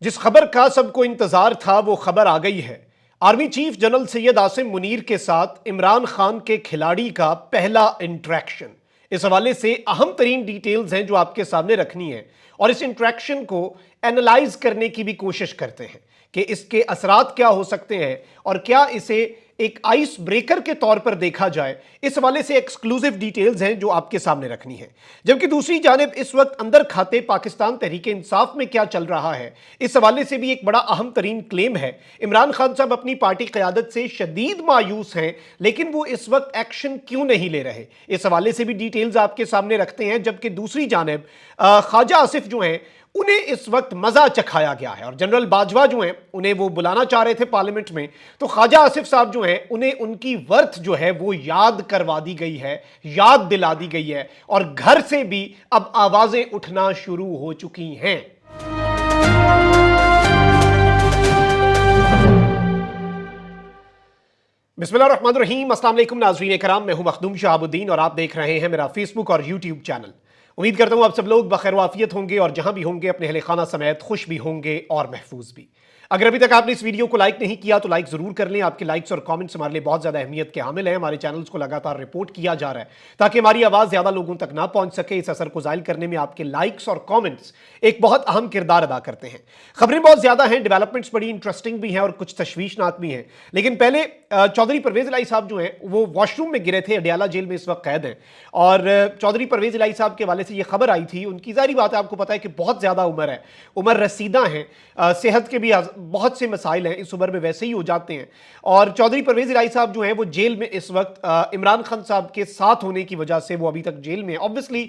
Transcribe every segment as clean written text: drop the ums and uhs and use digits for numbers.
जिस खबर का सबको इंतजार था वो खबर आ गई है। Army chief general Syed Asim Munir के साथ इमरान खान के खिलाड़ी का पहला इंटरेक्शन। इस हवाले से अहम तरीन डिटेल्स हैं जो आपके सामने रखनी है और इस इंटरेक्शन को एनालाइज करने की भी कोशिश करते हैं कि इसके असरात क्या हो सकते हैं और क्या इसे एक आइस ब्रेकर के तौर पर देखा जाए। इस हवाले से एक्सक्लूसिव डिटेल्स हैं जो आपके सामने रखनी है। जबकि दूसरी जानिब इस वक्त अंदर खाते पाकिस्तान तहरीक इंसाफ में क्या चल रहा है, इस हवाले से भी एक बड़ा अहम तरीन क्लेम है। इमरान खान साहब अपनी पार्टी क़यादत से शदीद मायूस हैं, लेकिन वो इस वक्त एक्शन क्यों नहीं ले रहे, इस हवाले से भी डिटेल्स आपके सामने रखते हैं। जबकि दूसरी जानिब ख्वाजा आसिफ जो हैं उन्हें इस वक्त मजा चखाया गया है और जनरल बाजवा जो हैं उन्हें वो बुलाना चाह रहे थे पार्लियामेंट में, तो ख्वाजा आसिफ साहब जो हैं उन्हें उनकी वर्थ जो है वो याद करवा दी गई है, याद दिला दी गई है और घर से भी अब आवाजें उठना शुरू हो चुकी हैं। बिस्मिल्लाहिर्रहमानिर्रहीम, अस्सलाम वालेकुम नाज़रीन कराम, मैं हूं मखदूम शहाबुद्दीन और आप देख रहे हैं मेरा फेसबुक और यूट्यूब चैनल। उम्मीद करता हूं आप सब लोग बखैर वाफियत होंगे और जहां भी होंगे अपने अहले खाना समेत खुश भी होंगे और महफूज भी। अगर अभी तक आपने इस वीडियो को लाइक नहीं किया तो लाइक जरूर कर लें। आपके लाइक्स और कमेंट्स हमारे लिए बहुत ज्यादा अहमियत के हामिल हैं। हमारे चैनल्स को लगातार रिपोर्ट किया जा रहा है ताकि हमारी आवाज ज्यादा लोगों तक ना पहुंच सके। इस असर को जाहिर करने में आपके लाइक्स और कमेंट्स एक बहुत अहम किरदार अदा करते हैं। खबरें बहुत ज्यादा हैं, डेवलपमेंट्स बड़ी इंटरेस्टिंग भी हैं और कुछ तशवीशनाक भी हैं। लेकिन पहले चौधरी परवेज इलाही साहब जो हैं वो वॉशरूम में गिरे थे, अडियाला जेल में इस वक्त कैद हैं और चौधरी परवेज इलाही साहब के हवाले से ये खबर आई थी। उनकी जाहिर बात है, आपको पता है कि बहुत ज्यादा उम्र है, उम्र रसीदा है, सेहत के भी बहुत से मसाइल हैं, इस उम्र में वैसे ही हो जाते हैं। और चौधरी परवेज इलाही साहब जो हैं वो जेल में इस वक्त इमरान खान साहब के साथ होने की वजह से वो अभी तक जेल में। ऑब्वियसली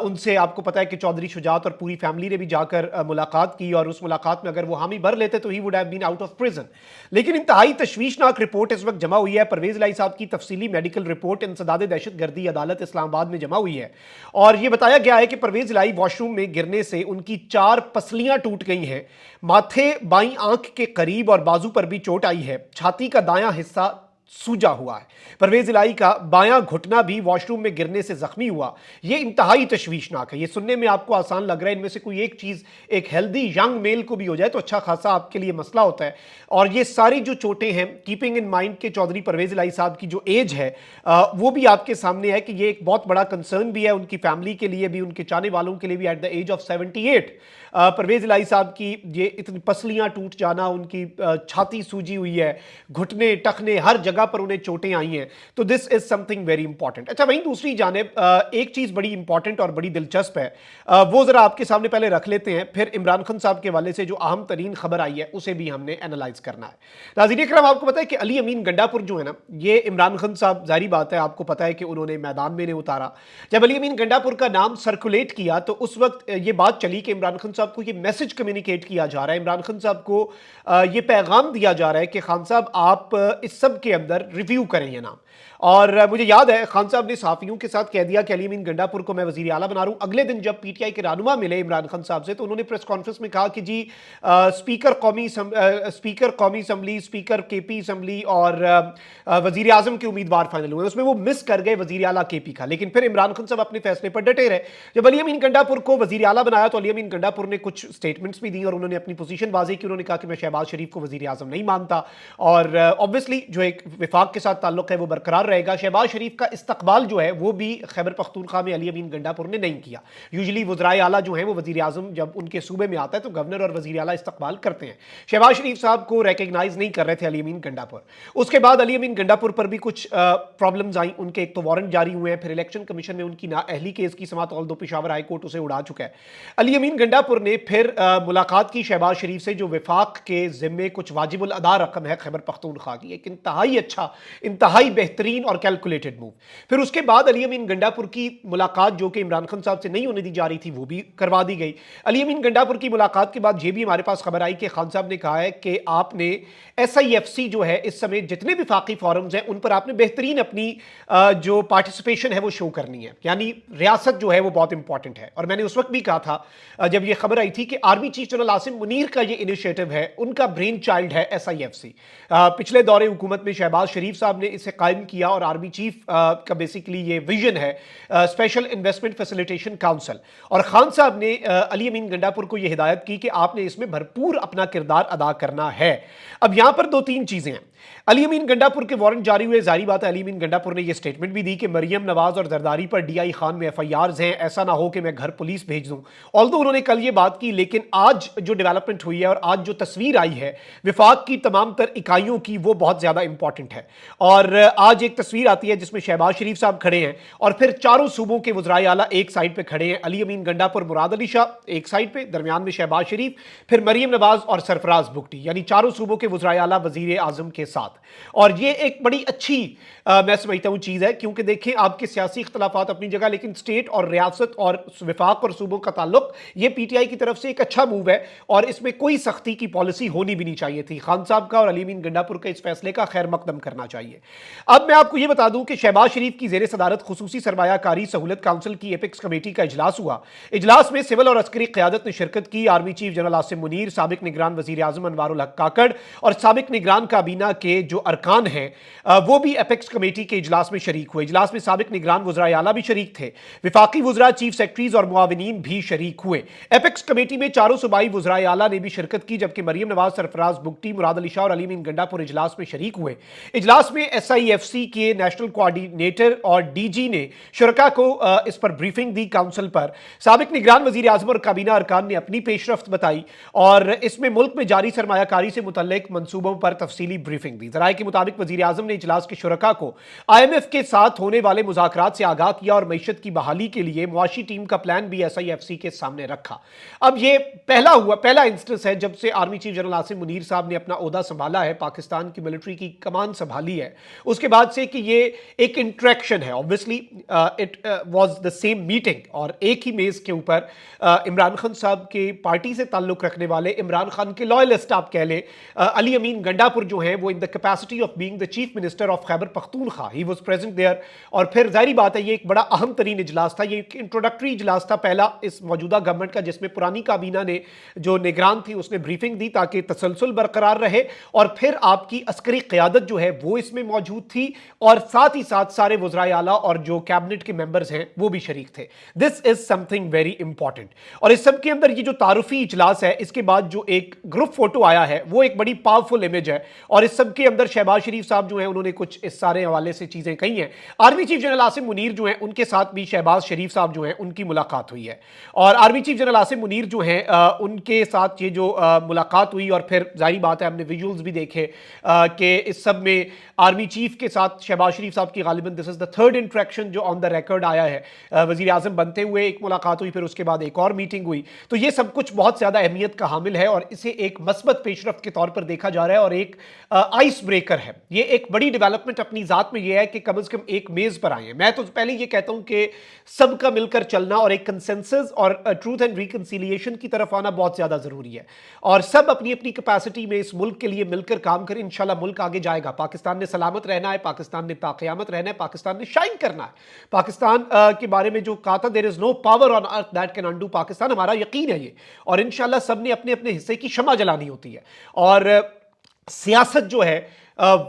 उनसे आपको पता है कि चौधरी शुजात और पूरी फैमिली ने भी जाकर मुलाकात की और उस मुलाकात में अगर वो हामी भर लेते तो ही would have been out of prison. लेकिन इंतहाई तशवीशनाक रिपोर्ट इस वक्त जमा हुई है। परवेज इलाही साहब की तफसीली मेडिकल रिपोर्ट इंसदाद दहशतगर्दी अदालत इस्लामाबाद में जमा हुई है और यह बताया गया है कि परवेज इलाही वॉशरूम में गिरने से उनकी 4 पसलियां टूट गई हैं, माथे बाईं आंख के करीब और बाजू पर भी चोट आई है, छाती का दायां हिस्सा सूजा हुआ है। परवेज इलाही का बायां घुटना भी वॉशरूम में गिरने से जख्मी हुआ। यह इंतहाई तशवीशनाक है। यह सुनने में आपको आसान लग रहा है, इनमें से कोई एक चीज एक हेल्दी यंग मेल को भी हो जाए तो अच्छा खासा आपके लिए मसला होता है। और ये सारी जो चोटें हैं, कीपिंग इन माइंड के चौधरी परवेज इलाही साहब की जो एज है वो भी आपके सामने है कि ये एक बहुत बड़ा कंसर्न भी है उनकी फैमिली के लिए भी, उनके चाहने वालों के लिए भी। At the age of 78 Parvez Elahi Sahab की ये इतनी पसलियां टूट जाना, उनकी छाती सूजी हुई है, घुटने टखने हर जगह पर उन्हें चोटें आई हैं, तो this is something very important. अच्छा, वहीं दूसरी जानिब एक चीज बड़ी इंपॉर्टेंट और बड़ी दिलचस्प है, वो जरा आपके सामने पहले रख लेते हैं, फिर इमरान खान साहब के हवाले से जो अहम तरीन खबर आई है उसे भी हमने एनालाइज करना है। नाज़रीन इकराम, आपको पता है कि अली अमीन गंडापुर जो है ना, ये इमरान खान साहब, जाहिर बात है आपको पता है कि उन्होंने मैदान में नहीं उतारा। जब अली अमीन गंडापुर का नाम सर्कुलेट किया तो उस वक्त ये बात चली कि इमरान खान साहब को ये मैसेज कम्युनिकेट किया जा रहा है, इमरान खान साहब को ये पैगाम दिया जा रहा है कि खान साहब आप इस सब के अंदर रिव्यू करें ये नाम। और मुझे याद है खान साहब ने सहाफियों के साथ कह दिया कि अली अमीन गंडापुर को मैं वजीर आला बना रहा हूं। अगले दिन जब पीटीआई के रहनुमा मिले इमरान खान साहब से तो उन्होंने प्रेस कॉन्फ्रेंस में कहा कि जी स्पीकर कौमी असम्बली, स्पीकर केपी असम्बली और वजीर आजम के उम्मीदवार फाइनल हुए। उसमें वो मिस कर गए वजीर आला केपी का, लेकिन फिर इमरान खान साहब अपने फैसले पर डटे रहे। जब अली अमीन गंडापुर को वजीर आला बनाया तो अली अमीन गंडापुर ने कुछ स्टेटमेंट्स भी दी और उन्होंने अपनी पोजीशन वाज़ेह की। उन्होंने कहा कि मैं शहबाज शरीफ को वजीर आजम नहीं मानता और ऑब्वियसली जो एक विफाक के साथ ताल्लुक है वो बरकरार रहेगा। शहबाज शरीफ का इस्तकबाल जो है वो भी खैबर पख्तूनख्वा में अली अमीन गंडापुर ने नहीं किया। यूजुअली वज़राए आला जो है वो वजीर आजम जब उनके सूबे में आता है तो गवर्नर और वजीर आला इस्तकबाल करते हैं। शहबाज शरीफ साहब को रिकॉग्नाइज नहीं कर रहे थे अली अमीन गंडापुर। उसके बाद अली अमीन गंडापुर पर भी कुछ प्रॉब्लम्स आई। उनके एक तो वारंट जारी हुए हैं, फिर इलेक्शन कमीशन में उनकी नाअहली केस की समाअत ऑल दो पेशावर हाई कोर्ट उसे उड़ा चुका है। अली अमीन गंडापुर ने फिर मुलाकात की शहबाज शरीफ से, जो विफाक के जिम्मे कुछ वाजिबुल अदा रकम है खैबर पख्तूनख्वा की, एक इंतहाई अच्छा, इंतहाई बेहतरीन और कैलकुलेटेड मूव। फिर उसके बाद अली अमीन गंडापुर की मुलाकात जो कि इमरान खान साहब से नहीं होने दी जा रही थी वो भी करवा दी गई। अली अमीन गंडापुर की मुलाकात के बाद ये भी हमारे पास खबर आई कि खान साहब ने कहा है कि आपने SIFC जो है इस समय जितने विफाकी फॉरम्स हैं उन पर आपने बेहतरीन अपनी जो पार्टिसिपेशन है वो शो करनी है, यानी रियासत जो है वो बहुत इंपॉर्टेंट है। और मैंने उस वक्त भी कहा था जब ये खबर आई थी कि army chief general Asim Munir का ये इनिशिएटिव है, उनका ब्रेन चाइल्ड है SIFC। पिछले दौरे हुकूमत में शहबाज शरीफ साहब ने इसे कायम قائم کیا اور آرمی چیف کا بیسیکلی یہ ویژن ہے اسپیشل انویسٹمنٹ فیسیلیٹیشن کاؤنسل، اور خان صاحب نے علی امین گنڈا پور کو یہ ہدایت کی کہ آپ نے اس میں بھرپور اپنا کردار ادا کرنا ہے۔ اب یہاں پر دو تین چیزیں ہیں۔ علی امین گنڈا پور کے وارنٹ جاری ہوئے، ظاہری بات ہے علی امین گنڈا پور نے یہ سٹیٹمنٹ بھی دی کہ مریم نواز اور زرداری پر ڈی آئی خان میں ایف آئی آرز ہیں، ایسا نہ ہو کہ میں گھر پولیس بھیج دوں۔ آلدو انہوں نے کل یہ بات کی، لیکن آج جو ڈیولپمنٹ ہوئی ہے اور آج جو تصویر آئی ہے وفاق کی تمام تر اکائیوں کی، وہ بہت زیادہ امپورٹنٹ ہے۔ اور آج ایک تصویر آتی ہے جس میں شہباز شریف صاحب کھڑے ہیں اور پھر چاروں صوبوں کے وزرائے اعلیٰ ایک سائڈ پہ کھڑے ہیں، علی امین گنڈا پور مراد علی شاہ ایک سائڈ پہ، درمیان میں شہباز شریف، پھر مریم نواز اور سرفراز بگٹی، یعنی چاروں صوبوں کے وزرائے اعلیٰ وزیر اعظم کے ساتھ۔ اور یہ ایک بڑی اچھی میں سمجھتا ہوں چیز ہے، کیونکہ دیکھیں آپ کے سیاسی اختلافات اپنی جگہ، لیکن اسٹیٹ اور ریاست اور وفاق اور صوبوں کا تعلق یہ پی ٹی آئی کی طرف سے ایک اچھا موو ہے، اور اس میں کوئی سختی کی پالیسی ہونی بھی نہیں چاہیے تھی۔ خان صاحب کا اور علی امین گنڈا پور کا اس فیصلے کا خیر مقدم کرنا چاہیے۔ اب میں آپ کو یہ بتا دوں کہ شہباز شریف کی زیر صدارت خصوصی سرمایہ کاری سہولت کونسل کی ایپکس کمیٹی کا اجلاس ہوا۔ اجلاس میں سول اور عسکری قیادت نے شرکت کی۔ Army chief general Asim Munir, سابق نگران وزیر اعظم انوار الحق کاکڑ اور سابق نگران کابینہ کے جو ارکان ہیں وہ بھی ایپکس کمیٹی کے اجلاس میں شریک ہوئے۔ اجلاس میں سابق نگران وزرائے اعلیٰ بھی شریک تھے، وفاقی وزراء، چیف سیکرٹریز اور معاونین بھی شریک ہوئے۔ ایپکس کمیٹی میں چاروں صوبائی وزرائے اعلیٰ نے بھی شرکت کی، جبکہ مریم نواز، سرفراز بگٹی، مراد علی شاہ اور علی امین گنڈا پور اجلاس میں شریک ہوئے۔ اجلاس میں ایس آئی ایف سی کے نیشنل کوآرڈینیٹر اور ڈی جی نے شرکاء کو اس پر بریفنگ دی۔ کونسل پر سابق نگران وزیر اعظم اور کابینہ ارکان نے اپنی پیش رفت بتائی اور اس میں ملک میں جاری سرمایہ کاری سے متعلق منصوبوں پر تفصیلی بریفنگ دی۔ ذرائع کے مطابق وزیر اعظم نے اجلاس کے شرکاء کو آئی ایم ایف کے ساتھ ہونے والے مذاکرات سے آگاہ کیا اور معیشت کی بحالی کے لیے معاشی ٹیم کا پلان بھی ایس آئی ایف سی کے سامنے رکھا۔ اب یہ پہلا انسٹنس ہے جب سے army chief general Asim Munir صاحب نے اپنا عہدہ سنبھالا ہے، پاکستان کی ملٹری کی کمان سنبھالی ہے، اس کے بعد سے کہ یہ ایک انٹریکشن ہے۔ obviously it was the same meeting، اور ایک ہی میز کے اوپر عمران خان صاحب کے پارٹی سے تعلق رکھنے والے، عمران خان کے لائلسٹ آپ کہہ لیں، علی امین گنڈا پور جو ہیں وہ in the capacity of being the chief minister of Khyber Pakhtunkhwa, he was present there. اور پھر ظاہری بات ہے یہ ایک بڑا اہم ترین اجلاس تھا، یہ ایک انٹروڈکٹری اجلاس تھا پہلا اس موجودہ گورنمنٹ کا، جس میں پرانی کابینہ نے جو نگران تھی اس نے بریفنگ دی تاکہ تسلسل برقرار رہے، اور پھر آپ کی عسکری قیادت جو ہے وہ اس میں موجود تھی، اور ساتھ ہی ساتھ سارے وزرائے اعلیٰ اور جو کیبنٹ کے ممبرز ہیں وہ بھی شریک تھے۔ دس از سم تھنگ ویری امپورٹنٹ۔ اور اس سب کے اندر یہ جو تعارفی اجلاس ہے، اس کے بعد جو ایک گروپ فوٹو آیا ہے وہ ایک بڑی پاورفل امیج ہے، اور اس سب کے اندر شہباز شریف صاحب جو ہیں انہوں نے کچھ اس سارے حوالے سے چیزیں کہی ہیں۔ Army chief general Asim Munir جو ہیں ان کے ساتھ بھی شہباز شریف صاحب جو ہیں ان کی ملاقات ہوئی ہے، اور army chief general Asim Munir جو ہیں ان کے ساتھ یہ جو ملاقات ہوئی، اور پھر ظاہری بات ہے ہم نے ویژولز بھی دیکھے کہ اس سب میں آرمی چیف کے ساتھ شہباز شریف صاحب کی غالباً دس از دا تھرڈ انٹریکشن جو آن دا ریکارڈ آیا ہے، وزیر اعظم بنتے ہوئے ایک ملاقات ہوئی، پھر اس کے بعد ایک اور میٹنگ ہوئی۔ تو یہ سب کچھ بہت زیادہ اہمیت کا حامل ہے، اور اسے ایک مثبت پیش رفت کے طور پر دیکھا جا رہا ہے، اور ایک آئس بریکر ہے۔ یہ ایک بڑی ڈیولپمنٹ اپنی ذات میں یہ ہے کہ کم از کم ایک میز پر آئے ہیں۔ میں تو پہلے یہ کہتا ہوں کہ سب کا مل کر چلنا اور ایک کنسنسس اور ٹروتھ اینڈ ریکنسیلیشن کی طرف آنا بہت زیادہ ضروری ہے، اور سب اپنی اپنی کیپیسٹی میں اس ملک کے لیے مل کر کام کریں۔ انشاءاللہ ملک آگے جائے گا، پاکستان نے سلامت رہنا ہے، پاکستان نے تا قیامت رہنا ہے، پاکستان نے شائن کرنا ہے۔ پاکستان کے بارے میں جو کہا تھا there is no power on earth that can undo Pakistan, ہمارا یقین ہے یہ، اور انشاءاللہ سب نے اپنے اپنے حصے کی شمع جلانی ہوتی ہے، اور سیاست جو ہے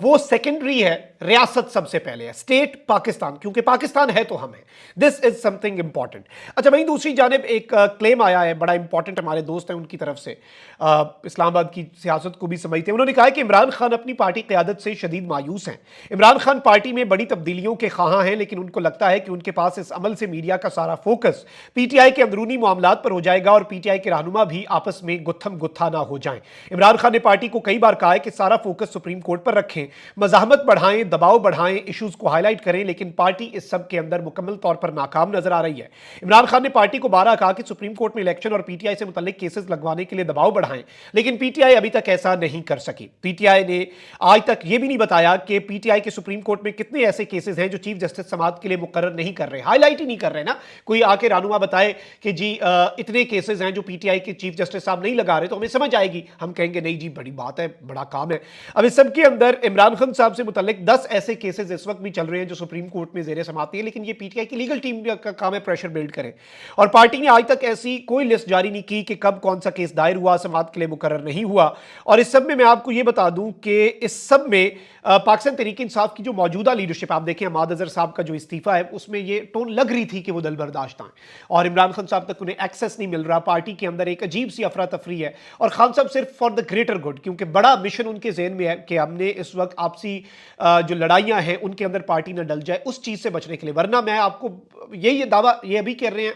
وہ سیکنڈری ہے، ریاست سب سے پہلے ہے، اسٹیٹ پاکستان، کیونکہ پاکستان ہے تو ہم ہیں۔ دس از سم تھنگ امپورٹنٹ۔ اچھا، وہیں دوسری جانب ایک کلیم آیا ہے بڑا امپورٹنٹ، ہمارے دوست ہیں ان کی طرف سے، اسلام آباد کی سیاست کو بھی سمجھتے ہیں۔ انہوں نے کہا کہ عمران خان اپنی پارٹی قیادت سے شدید مایوس ہیں۔ عمران خان پارٹی میں بڑی تبدیلیوں کے خواہاں ہیں، لیکن ان کو لگتا ہے کہ ان کے پاس اس عمل سے میڈیا کا سارا فوکس پی ٹی آئی کے اندرونی معاملات پر ہو جائے گا، اور پی ٹی آئی کے رہنما بھی آپس میں گتھم گتھا نہ ہو جائیں۔ عمران خان نے پارٹی کو کئی بار کہا ہے کہ سارا فوکس سپریم کورٹ پر رکھیں، مزاحمت بڑھائیں، دباؤ بڑھائیں، ایشوز کو ہائی لائٹ کریں، لیکن پارٹی اس سب کے اندر مکمل طور پر ناکام نظر آ رہی ہے۔ عمران خان نے پارٹی کو بارہا کہا کہ سپریم کورٹ میں الیکشن اور پی ٹی آئی سے متعلق کیسز لگوانے کے لیے دباؤ بڑھائیں، لیکن پی ٹی آئی ابھی تک ایسا نہیں کر سکی۔ پی ٹی آئی نے آج تک یہ بھی نہیں بتایا کہ پی ٹی آئی کے سپریم کورٹ میں کتنے ایسے کیسز ہیں جو چیف جسٹس سماعت کے لیے مقرر نہیں کر رہے، ہائی لائٹ ہی نہیں کر رہے نا۔ کوئی آ کے رہنما بتائے کہ جی اتنے کیسز ہیں جو پی ٹی آئی کے چیف جسٹس صاحب نہیں لگا رہے، تو ہمیں سمجھ آئے گی، ہم کہیں گے نہیں جی بڑی بات ہے، بڑا کام ہے۔ اب اس سب کے اندر अंदर इमरान खान साहब से मुतल्लिक 10 ऐसे केसेस इस वक्त भी चल रहे हैं जो सुप्रीम कोर्ट में जेर समाअत है, लेकिन ये पीटीआई की लीगल टीम का काम है प्रेशर बिल्ड करें। और पार्टी ने आज तक ऐसी कोई लिस्ट जारी नहीं की कि कब कौन सा केस दायर हुआ, समाअत के लिए मुकर्रर नहीं हुआ। और इस सब में मैं आपको ये बता दूं कि इस सब में पाकिस्तान तहरीक इंसाफ की जो मौजूदा लीडरशिप, आप देखें अहमद अजहर साहब का जो इस्तीफा है उसमें ये टोन लग रही थी कि वो दल बर्दाश्त हैं और इमरान खान साहब तक उन्हें एक्सेस नहीं मिल रहा। पार्टी के अंदर एक अजीब सी अफरा तफरी है और खान साहब सिर्फ फॉर द ग्रेटर गुड, क्योंकि बड़ा मिशन उनके जहन में है कि हमने इस वक्त आपसी जो लड़ाइयां हैं उनके अंदर पार्टी न डल जाए, उस चीज से बचने के लिए। वरना मैं आपको ये दावा ये अभी कर रहे हैं,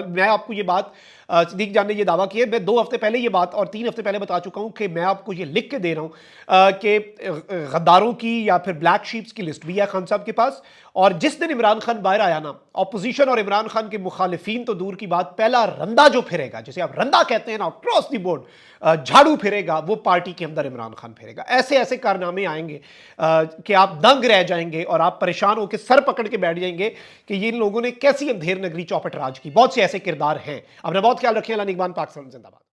मैं आपको ये बात सिद्दीक जान ने ये दावा किया, मैं 2 हफ्ते पहले ये बात और 3 हफ्ते पहले बता चुका हूं कि मैं आपको ये लिख के दे रहा हूं कि गद्दारों की या फिर ब्लैक शीप्स की लिस्ट भी है खान साहब के पास। और जिस दिन इमरान खान बाहर आया ना, ऑपोजिशन और इमरान खान के मुखालिफिन तो दूर की बात, पहला रंदा जो फिरेगा, जिसे आप रंदा कहते हैं ना, क्रॉस द बोर्ड झाड़ू फिरेगा, वो पार्टी के अंदर इमरान खान फिरेगा। ऐसे ऐसे कारनामे आएंगे कि आप दंग रह जाएंगे और आप परेशान होकर सर पकड़ के बैठ जाएंगे कि ये इन लोगों ने कैसी अंधेर नगरी चौपट राज की। बहुत से ऐसे किरदार हैं। अपना बहुत ख्याल रखें। अल्लाह निगहबान। पाकिस्तान जिंदाबाद।